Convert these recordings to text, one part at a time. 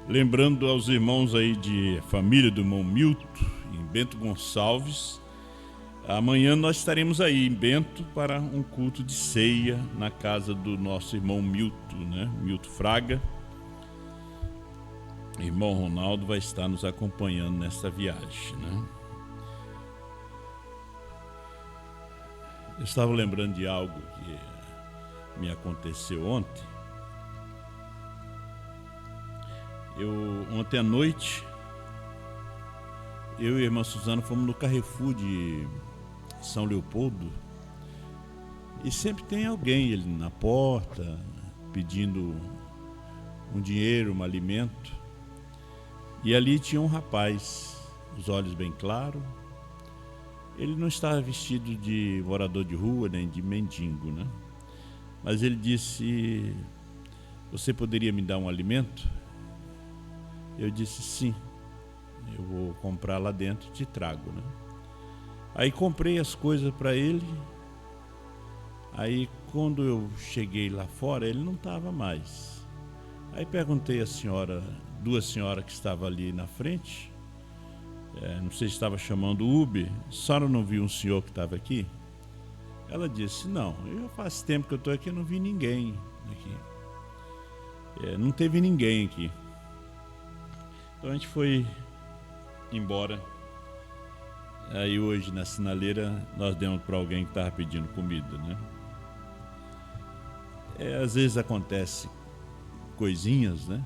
Lembrando aos irmãos aí de família do irmão Milton, em Bento Gonçalves, amanhã nós estaremos aí em Bento para um culto de ceia na casa do nosso irmão Milton, né? Milton Fraga. O irmão Ronaldo vai estar nos acompanhando nessa viagem, né? Eu estava lembrando de algo que me aconteceu ontem. Ontem à noite, eu e a irmã Suzana fomos no Carrefour de São Leopoldo e sempre tem alguém ali na porta pedindo um dinheiro, um alimento. E ali tinha um rapaz, os olhos bem claros. Ele não estava vestido de morador de rua nem de mendigo, né? Mas ele disse: "Você poderia me dar um alimento?" Eu disse: "Sim, eu vou comprar lá dentro e te trago, né?" Aí comprei as coisas para ele. Aí quando eu cheguei lá fora, ele não estava mais. Aí perguntei à senhora, duas senhoras que estavam ali na frente, não sei se estava chamando Uber: "A senhora não viu um senhor que estava aqui?" Ela disse: "Não, eu faz tempo que eu estou aqui, não vi ninguém aqui. Não teve ninguém aqui." Então a gente foi embora. Aí hoje na sinaleira nós demos para alguém que estava pedindo comida, né? Às vezes acontece coisinhas, né?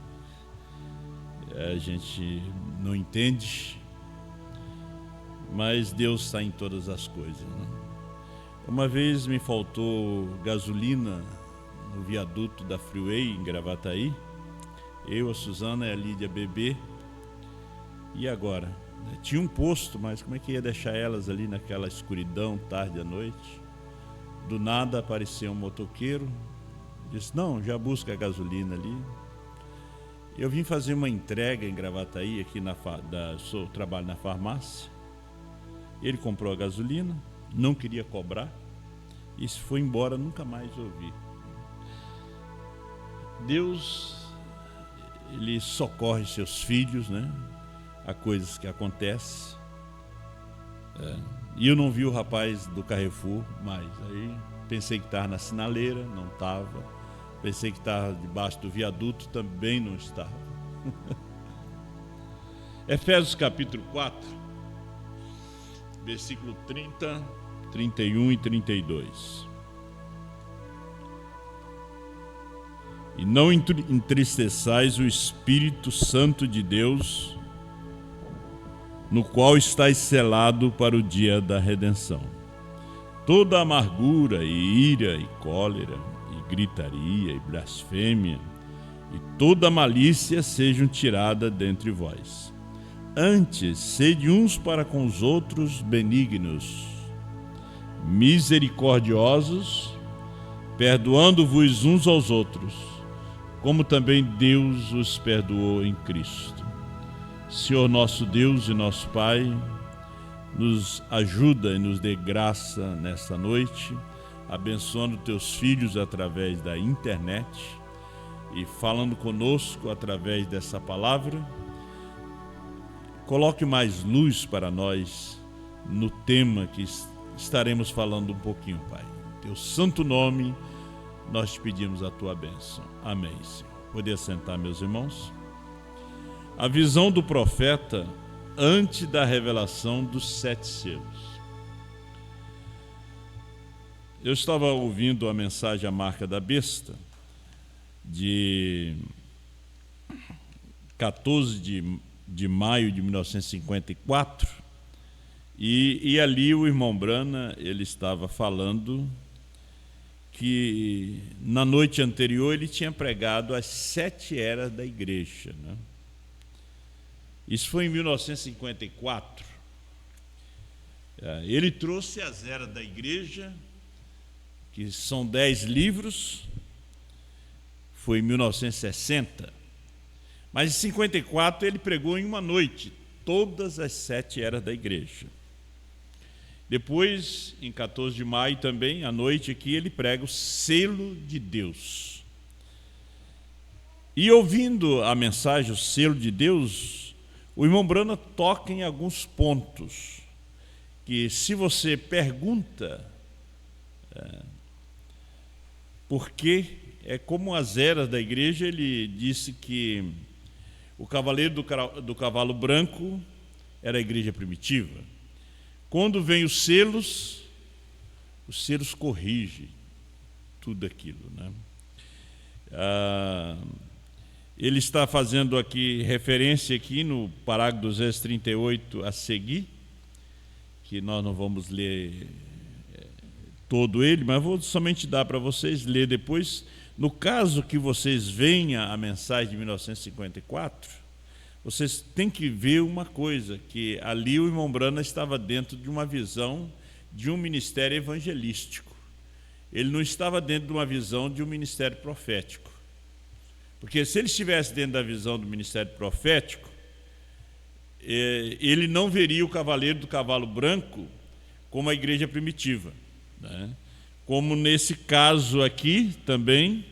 A gente não entende, mas Deus está em todas as coisas, né? Uma vez me faltou gasolina no viaduto da Freeway em Gravataí. Eu, a Suzana e a Lídia bebê. E agora? Tinha um posto, mas como é que ia deixar elas ali naquela escuridão, tarde à noite? Do nada apareceu um motoqueiro, disse: "Não, já busca a gasolina ali." Eu vim fazer uma entrega em Gravataí, aqui trabalho na farmácia. Ele comprou a gasolina, não queria cobrar e se foi embora, nunca mais ouvi. Deus, Ele socorre seus filhos, né? Há coisas que acontecem. E eu não vi o rapaz do Carrefour mais. Aí pensei que estava na sinaleira, não estava. Pensei que estava debaixo do viaduto, também não estava. Efésios capítulo 4, versículo 30, 31 e 32. "E não entristeçais o Espírito Santo de Deus, no qual estáis selado para o dia da redenção. Toda amargura e ira e cólera e gritaria e blasfêmia e toda malícia sejam tiradas dentre vós. Antes, sede uns para com os outros benignos, misericordiosos, perdoando-vos uns aos outros, como também Deus os perdoou em Cristo." Senhor nosso Deus e nosso Pai, nos ajuda e nos dê graça nesta noite, abençoando teus filhos através da internet e falando conosco através dessa palavra. Coloque mais luz para nós no tema que estaremos falando um pouquinho, Pai. Em teu santo nome, nós te pedimos a tua bênção. Amém, Senhor. Pode assentar, meus irmãos. A visão do profeta antes da revelação dos 7 selos. Eu estava ouvindo a mensagem A Marca da Besta, de 14 de maio de 1954, e ali o irmão Brana, ele estava falando que na noite anterior ele tinha pregado as 7 eras da igreja, né? Isso foi em 1954. Ele trouxe as eras da igreja, que são 10 livros, foi em 1960. Mas em 54 ele pregou em uma noite todas as 7 eras da igreja. Depois, em 14 de maio também, à noite aqui, ele prega o selo de Deus. E ouvindo a mensagem, o selo de Deus, o irmão Brana toca em alguns pontos que, se você pergunta por que, é como as eras da igreja, ele disse que o cavaleiro do cavalo branco era a igreja primitiva. Quando vem os selos corrigem tudo aquilo, né? Ele está fazendo aqui referência aqui no parágrafo 238 a seguir, que nós não vamos ler todo ele, mas vou somente dar para vocês ler depois. No caso que vocês venham a mensagem de 1954, vocês têm que ver uma coisa, que ali o irmão Brana estava dentro de uma visão de um ministério evangelístico. Ele não estava dentro de uma visão de um ministério profético. Porque se ele estivesse dentro da visão do ministério profético, ele não veria o cavaleiro do cavalo branco como a igreja primitiva, né? Como nesse caso aqui também,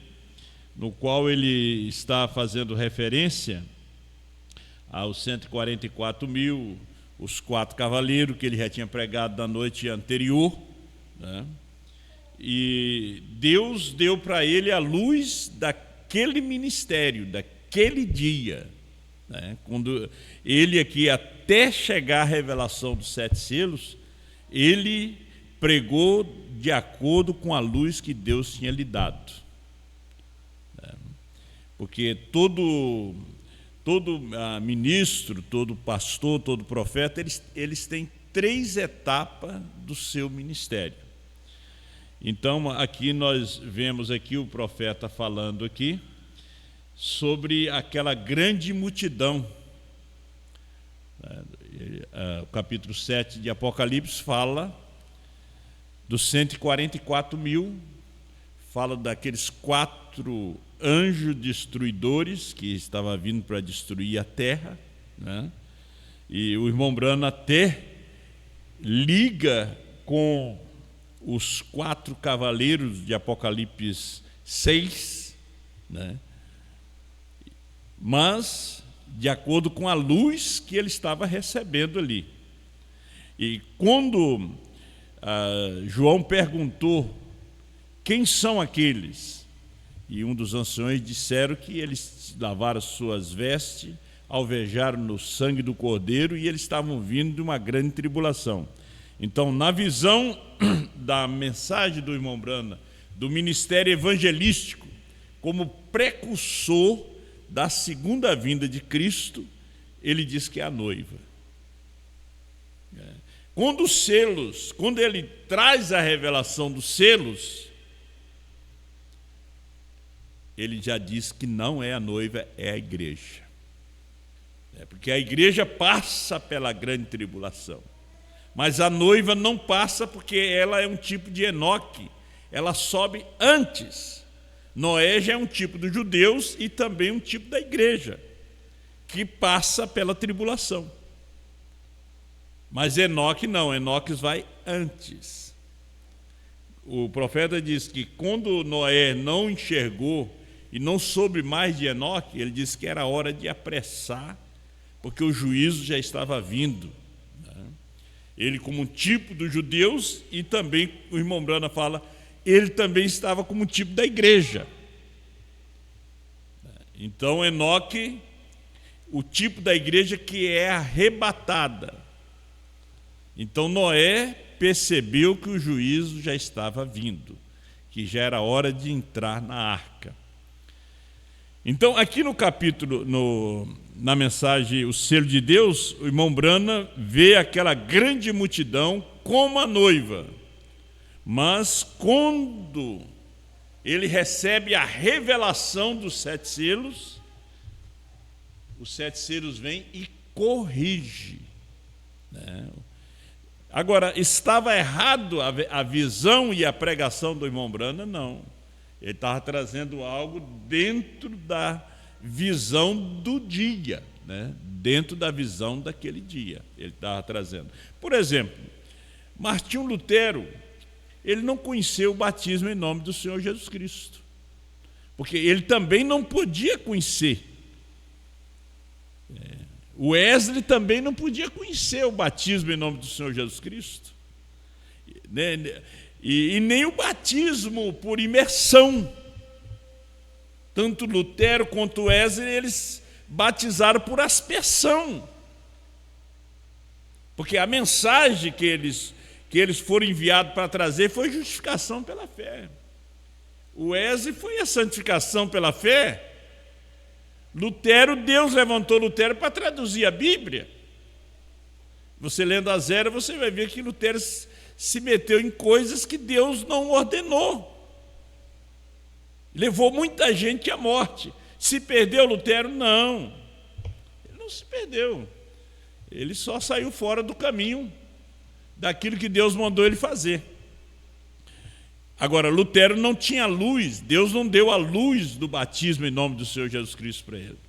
no qual ele está fazendo referência aos 144 mil, os 4 cavaleiros que ele já tinha pregado na noite anterior, né? E Deus deu para ele a luz daquele ministério, daquele dia, né? Quando ele aqui, até chegar à revelação dos 7 selos, ele pregou de acordo com a luz que Deus tinha lhe dado, né? Porque todo ministro, todo pastor, todo profeta, eles têm 3 etapas do seu ministério. Então, aqui nós vemos aqui o profeta falando aqui sobre aquela grande multidão. O capítulo 7 de Apocalipse fala dos 144 mil, fala daqueles 4 anjos destruidores que estavam vindo para destruir a terra, né? E o irmão Brana até liga com os 4 cavaleiros de Apocalipse 6, né? Mas de acordo com a luz que ele estava recebendo ali. E quando João perguntou quem são aqueles, e um dos anciões disseram que eles lavaram suas vestes, alvejaram no sangue do Cordeiro, e eles estavam vindo de uma grande tribulação. Então, na visão da mensagem do irmão Brana, do ministério evangelístico, como precursor da segunda vinda de Cristo, ele diz que é a noiva. Quando os selos, quando ele traz a revelação dos selos, ele já diz que não é a noiva, é a igreja. Porque a igreja passa pela grande tribulação, mas a noiva não passa, porque ela é um tipo de Enoque, ela sobe antes. Noé já é um tipo dos judeus e também um tipo da igreja, que passa pela tribulação. Mas Enoque não, Enoque vai antes. O profeta diz que quando Noé não enxergou e não soube mais de Enoque, ele disse que era hora de apressar, porque o juízo já estava vindo, né? Ele, como um tipo dos judeus, e também o irmão Brana fala, ele também estava como um tipo da igreja. Então, Enoque, o tipo da igreja que é arrebatada. Então, Noé percebeu que o juízo já estava vindo, que já era hora de entrar na arca. Então, aqui no capítulo, na mensagem O Selo de Deus, o irmão Brana vê aquela grande multidão como a noiva. Mas quando ele recebe a revelação dos 7 selos, os 7 selos vêm e corrige, né? Agora, estava errado a visão e a pregação do irmão Brana? Não. Ele estava trazendo algo dentro da visão do dia, né? Dentro da visão daquele dia, ele estava trazendo. Por exemplo, Martinho Lutero, ele não conheceu o batismo em nome do Senhor Jesus Cristo. porque ele também não podia conhecer. O Wesley também não podia conhecer o batismo em nome do Senhor Jesus Cristo. E nem o batismo por imersão. Tanto Lutero quanto Wesley, eles batizaram por aspersão. Porque a mensagem que eles foram enviados para trazer foi justificação pela fé. O Wesley foi a santificação pela fé. Lutero, Deus levantou Lutero para traduzir a Bíblia. Você lendo a Zero, você vai ver que Lutero se meteu em coisas que Deus não ordenou. Levou muita gente à morte. Se perdeu Lutero? Não. Ele não se perdeu. Ele só saiu fora do caminho daquilo que Deus mandou ele fazer. Agora, Lutero não tinha luz, Deus não deu a luz do batismo em nome do Senhor Jesus Cristo para ele.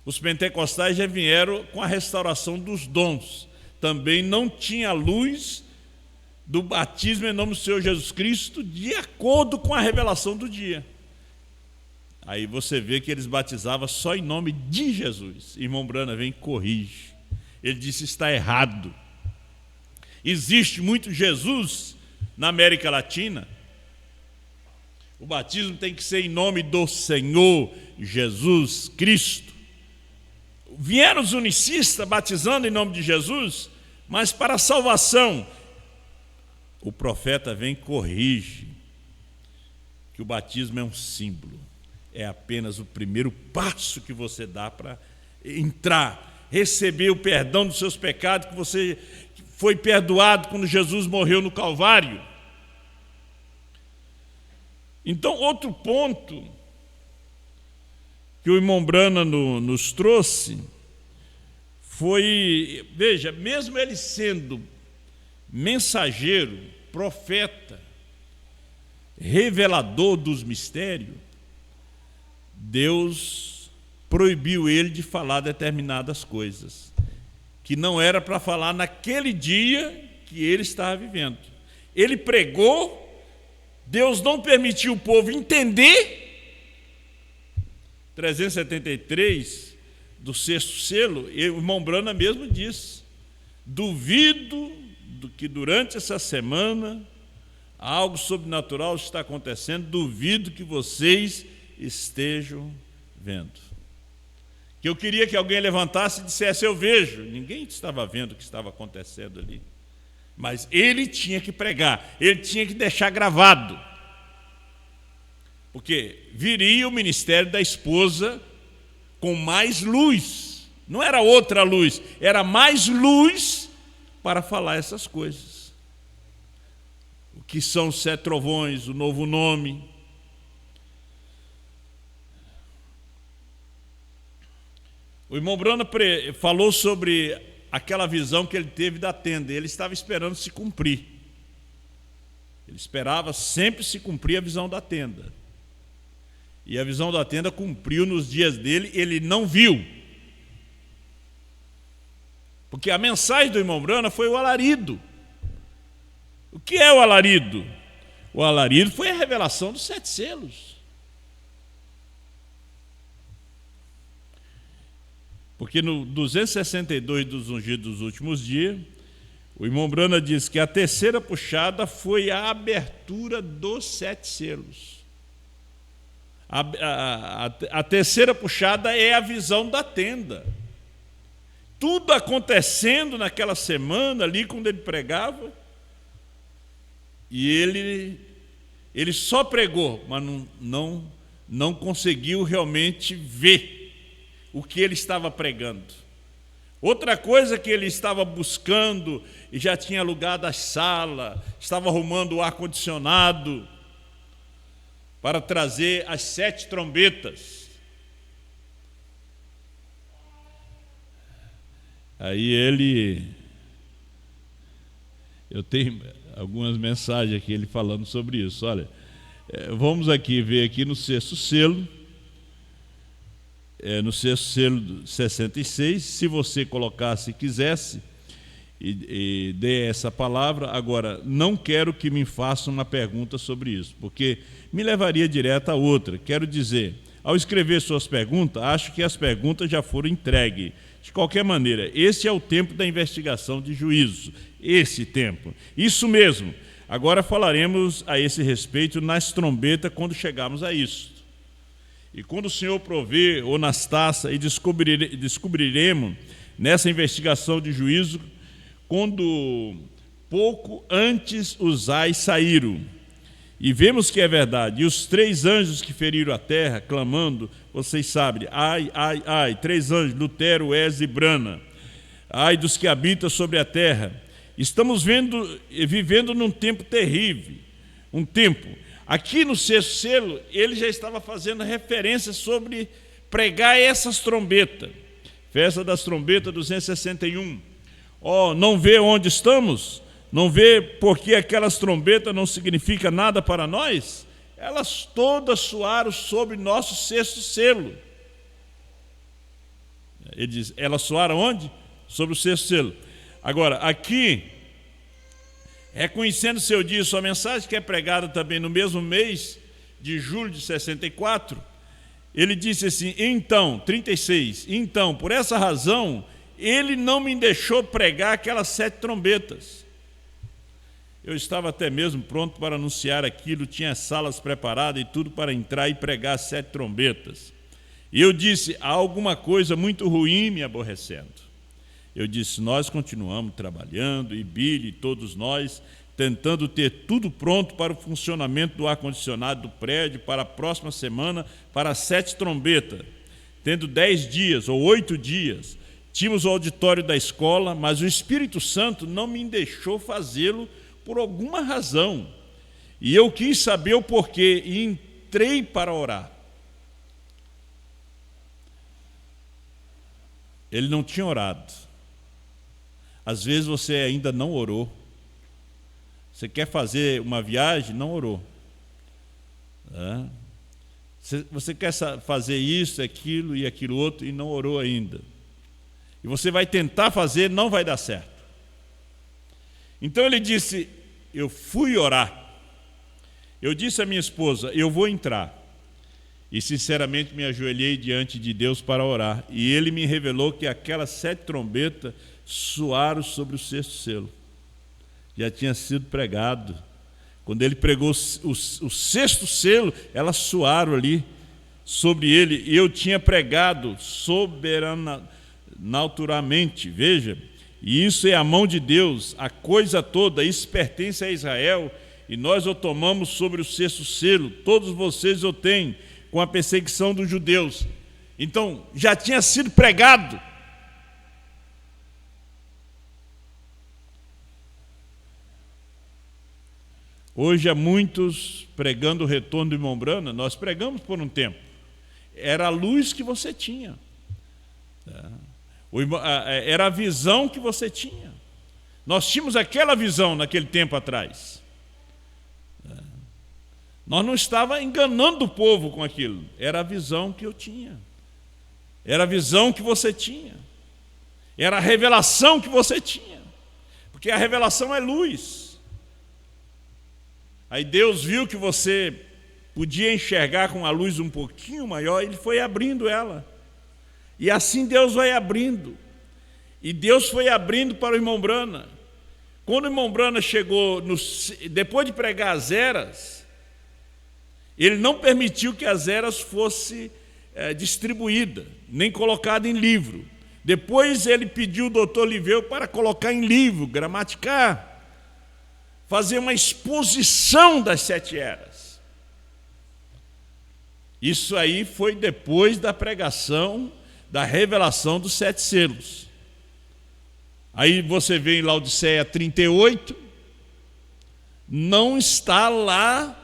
Os pentecostais já vieram com a restauração dos dons, também não tinha luz do batismo em nome do Senhor Jesus Cristo, de acordo com a revelação do dia. Aí você vê que eles batizavam só em nome de Jesus. Irmão Brana vem e corrige. Ele disse: está errado. Existe muito Jesus na América Latina. O batismo tem que ser em nome do Senhor Jesus Cristo. Vieram os unicistas batizando em nome de Jesus, mas para a salvação. O profeta vem e corrige que o batismo é um símbolo. É apenas o primeiro passo que você dá para entrar, receber o perdão dos seus pecados, que você foi perdoado quando Jesus morreu no Calvário. Então, outro ponto que o irmão Brana nos trouxe foi, veja, mesmo ele sendo mensageiro, profeta, revelador dos mistérios, Deus proibiu ele de falar determinadas coisas, que não era para falar naquele dia que ele estava vivendo. Ele pregou, Deus não permitiu o povo entender. 373 do sexto selo, o irmão Brana mesmo disse: duvido que durante essa semana algo sobrenatural está acontecendo, duvido que vocês estejam vendo. Que eu queria que alguém levantasse e dissesse: eu vejo. Ninguém estava vendo o que estava acontecendo ali. Mas ele tinha que pregar, ele tinha que deixar gravado. Porque viria o ministério da esposa com mais luz. Não era outra luz, era mais luz para falar essas coisas. O que são os 7 trovões, o novo nome. O irmão Brana falou sobre aquela visão que ele teve da tenda. Ele estava esperando se cumprir. Ele esperava sempre se cumprir a visão da tenda. E a visão da tenda cumpriu nos dias dele, ele não viu. Porque a mensagem do irmão Brana foi o alarido. O que é o alarido? O alarido foi a revelação dos 7 selos. Porque no 262 dos ungidos dos últimos dias, o irmão Brana diz que a terceira puxada foi a abertura dos 7 selos. A terceira puxada é a visão da tenda. Tudo acontecendo naquela semana ali, quando ele pregava, e ele só pregou, mas não conseguiu realmente ver o que ele estava pregando. Outra coisa que ele estava buscando, e já tinha alugado a sala, estava arrumando o ar-condicionado para trazer as 7 trombetas. Aí eu tenho algumas mensagens aqui, ele falando sobre isso. Olha, vamos aqui ver aqui no sexto selo, no sexto selo 66, se você colocasse e quisesse, e dei essa palavra. Agora, não quero que me façam uma pergunta sobre isso, porque me levaria direto a outra. Quero dizer, ao escrever suas perguntas, acho que as perguntas já foram entregues. De qualquer maneira, esse é o tempo da investigação de juízo, esse tempo. Isso mesmo. Agora falaremos a esse respeito nas trombetas quando chegarmos a isso. E quando o Senhor prover, ou nas taças, e descobriremos nessa investigação de juízo, quando pouco antes os ais saíram. E vemos que é verdade. E os 3 anjos que feriram a terra, clamando, vocês sabem, ai, ai, ai, 3 anjos, Lutero, Wes e Brana, ai dos que habitam sobre a terra. Estamos vivendo num tempo terrível, um tempo. Aqui no 6º selo, ele já estava fazendo referência sobre pregar essas trombetas. Festa das trombetas 261. Não vê onde estamos? Não vê porque aquelas trombetas não significam nada para nós? Elas todas soaram sobre nosso 6º selo. Ele diz, elas soaram onde? Sobre o 6º selo. Agora, aqui, reconhecendo seu dia e sua mensagem, que é pregada também no mesmo mês de julho de 64, ele disse assim, então, 36, então, por essa razão, ele não me deixou pregar aquelas 7 trombetas. Eu estava até mesmo pronto para anunciar aquilo, tinha salas preparadas e tudo para entrar e pregar as 7 trombetas. E eu disse, há alguma coisa muito ruim me aborrecendo. Eu disse, nós continuamos trabalhando, e Billy, todos nós, tentando ter tudo pronto para o funcionamento do ar-condicionado do prédio para a próxima semana, para as 7 trombetas. Tendo 10 dias ou 8 dias, tínhamos o auditório da escola, mas o Espírito Santo não me deixou fazê-lo por alguma razão. E eu quis saber o porquê e entrei para orar. Ele não tinha orado. Às vezes você ainda não orou. Você quer fazer uma viagem, não orou. Você quer fazer isso, aquilo e aquilo outro e não orou ainda. E você vai tentar fazer, não vai dar certo. Então ele disse, eu fui orar. Eu disse à minha esposa, eu vou entrar. E sinceramente me ajoelhei diante de Deus para orar. E ele me revelou que aquelas 7 trombetas soaram sobre o 6º selo. Já tinha sido pregado. Quando ele pregou o 6º selo, elas soaram ali sobre ele. E eu tinha pregado sobrenaturalmente, veja. E isso é a mão de Deus, a coisa toda, isso pertence a Israel. E nós o tomamos sobre o 6º selo. Todos vocês o têm, com a perseguição dos judeus. Então, já tinha sido pregado. Hoje há muitos pregando o retorno do irmão Brana, nós pregamos por um tempo. Era a luz que você tinha. Era a visão que você tinha. Nós tínhamos aquela visão naquele tempo atrás. Nós não estávamos enganando o povo com aquilo. Era a visão que eu tinha. Era a visão que você tinha. Era a revelação que você tinha. Porque a revelação é luz. Aí Deus viu que você podia enxergar com a luz um pouquinho maior, Ele foi abrindo ela. E assim Deus vai abrindo. E Deus foi abrindo para o irmão Brana. Quando o irmão Brana chegou, depois de pregar as eras, ele não permitiu que as eras fossem distribuídas, nem colocadas em livro. Depois ele pediu o doutor Liveu para colocar em livro, gramaticar, fazer uma exposição das 7 eras. Isso aí foi depois da pregação, da revelação dos 7 selos. Aí você vê em Laodiceia 38, não está lá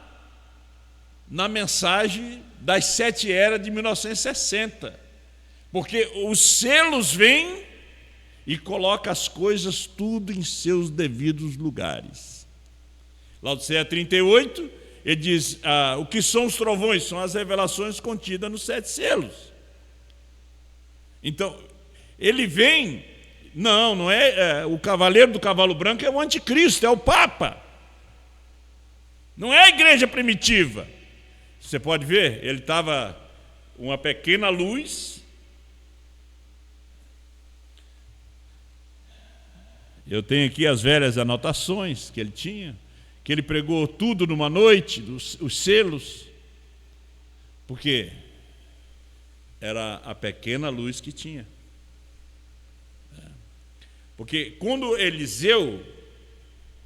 na mensagem das 7 eras de 1960, porque os selos vêm e colocam as coisas tudo em seus devidos lugares. Laodiceia 38, ele diz, o que são os trovões? São as revelações contidas nos 7 selos. Então, ele vem Não é, o cavaleiro do cavalo branco é o anticristo, é o Papa. Não é a igreja primitiva. Você pode ver, ele estava uma pequena luz. Eu tenho aqui as velhas anotações que ele tinha, que ele pregou tudo numa noite, os selos, porque era a pequena luz que tinha. Porque quando Eliseu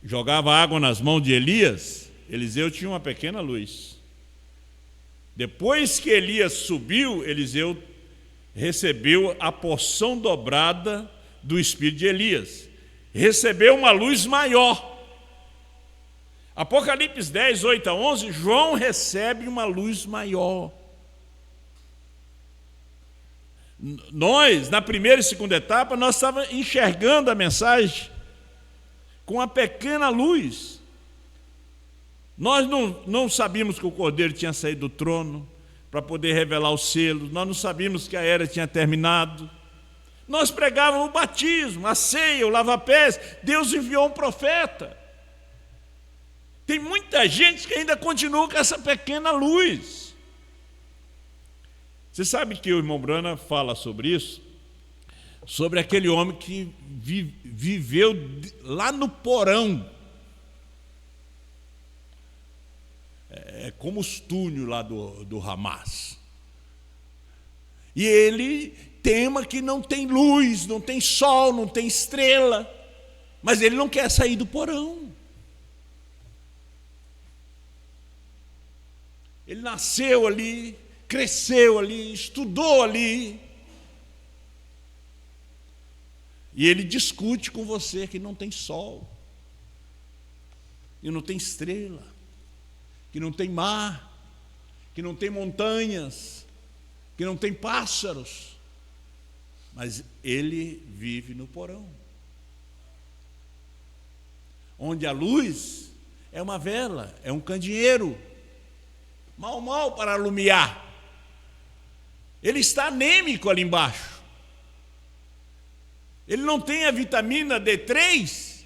jogava água nas mãos de Elias, Eliseu tinha uma pequena luz. Depois que Elias subiu, Eliseu recebeu a porção dobrada do espírito de Elias. Recebeu uma luz maior. Apocalipse 10, 8 a 11, João recebe uma luz maior. Nós, na primeira e segunda etapa, nós estávamos enxergando a mensagem com uma pequena luz. Nós não sabíamos que o Cordeiro tinha saído do trono para poder revelar os selos. Nós não sabíamos que a era tinha terminado. Nós pregávamos o batismo, a ceia, o lava-pés. Deus enviou um profeta. Tem muita gente que ainda continua com essa pequena luz. Você sabe que o irmão Brana fala sobre isso? Sobre aquele homem que viveu lá no porão. É como os túneis lá do Hamas. E ele tema que não tem luz, não tem sol, não tem estrela, mas ele não quer sair do porão. Ele nasceu ali, cresceu ali, estudou ali. E ele discute com você que não tem sol, que não tem estrela, que não tem mar, que não tem montanhas, que não tem pássaros. Mas ele vive no porão, onde a luz é uma vela, é um candeeiro, mal para alumiar. Ele está anêmico ali embaixo. Ele não tem a vitamina D3.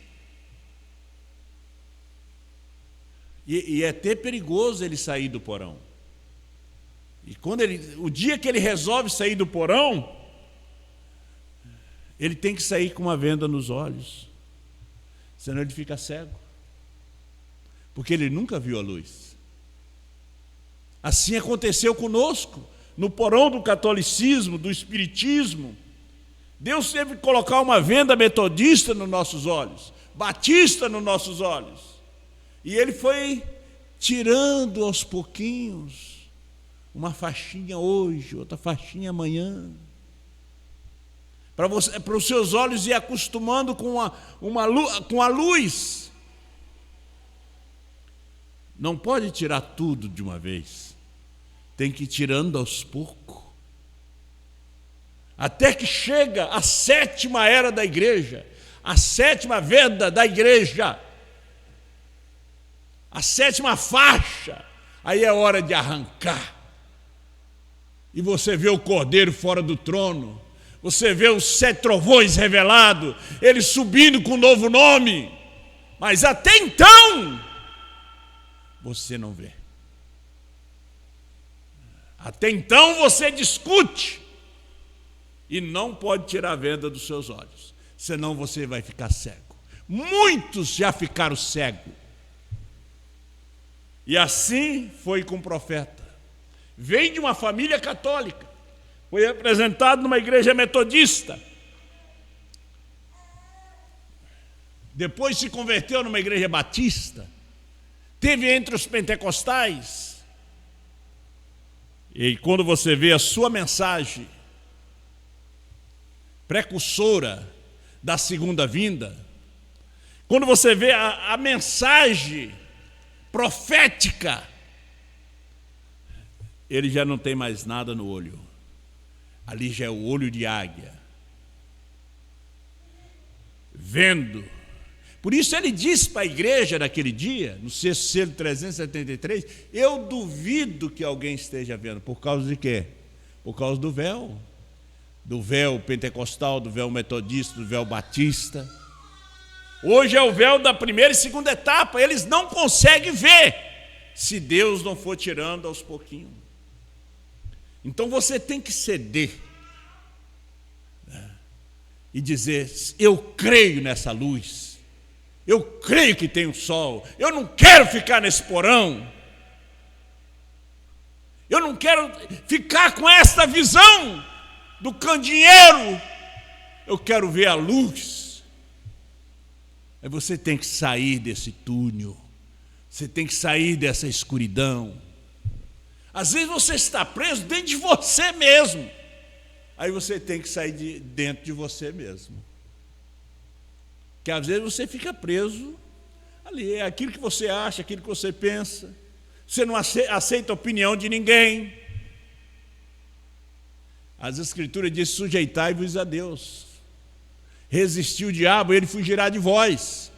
E é até perigoso ele sair do porão. E o dia que ele resolve sair do porão, ele tem que sair com uma venda nos olhos, senão ele fica cego, porque ele nunca viu a luz. Assim aconteceu conosco, no porão do catolicismo, do espiritismo. Deus teve que colocar uma venda metodista nos nossos olhos, batista nos nossos olhos, e ele foi tirando aos pouquinhos, uma faixinha hoje, outra faixinha amanhã, para os seus olhos ir acostumando com a luz. Não pode tirar tudo de uma vez, tem que ir tirando aos poucos, até que chega a 7ª era da igreja, a 7ª venda da igreja, a 7ª faixa. Aí é hora de arrancar, e você vê o Cordeiro fora do trono, você vê os 7 trovões revelados, ele subindo com um novo nome, mas até então você não vê. Até então você discute e não pode tirar a venda dos seus olhos, senão você vai ficar cego. Muitos já ficaram cegos. E assim foi com o profeta. Vem de uma família católica, foi apresentado numa igreja metodista, depois se converteu numa igreja batista, teve entre os pentecostais. E quando você vê a sua mensagem precursora da segunda vinda, quando você vê a mensagem profética, ele já não tem mais nada no olho. Ali já é o olho de águia, vendo. Por isso ele disse para a igreja naquele dia, no sexto selo 373, eu duvido que alguém esteja vendo. Por causa de quê? Por causa do véu. do véu pentecostal, do véu metodista, do véu batista. Hoje é o véu da primeira e segunda etapa. Eles não conseguem ver se Deus não for tirando aos pouquinhos. Então você tem que ceder, né? E dizer: eu creio nessa luz, eu creio que tem um sol, eu não quero ficar nesse porão, eu não quero ficar com esta visão do candeeiro, eu quero ver a luz. Aí você tem que sair desse túnel, você tem que sair dessa escuridão. Às vezes você está preso dentro de você mesmo, aí você tem que sair de dentro de você mesmo. Porque às vezes você fica preso ali, é aquilo que você acha, aquilo que você pensa, você não aceita a opinião de ninguém. As Escrituras dizem: sujeitai-vos a Deus, resistir o diabo, ele fugirá de vós.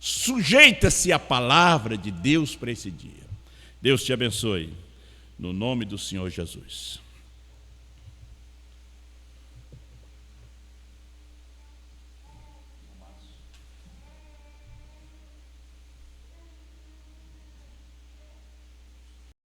Sujeita-se à palavra de Deus para esse dia. Deus te abençoe, no nome do Senhor Jesus.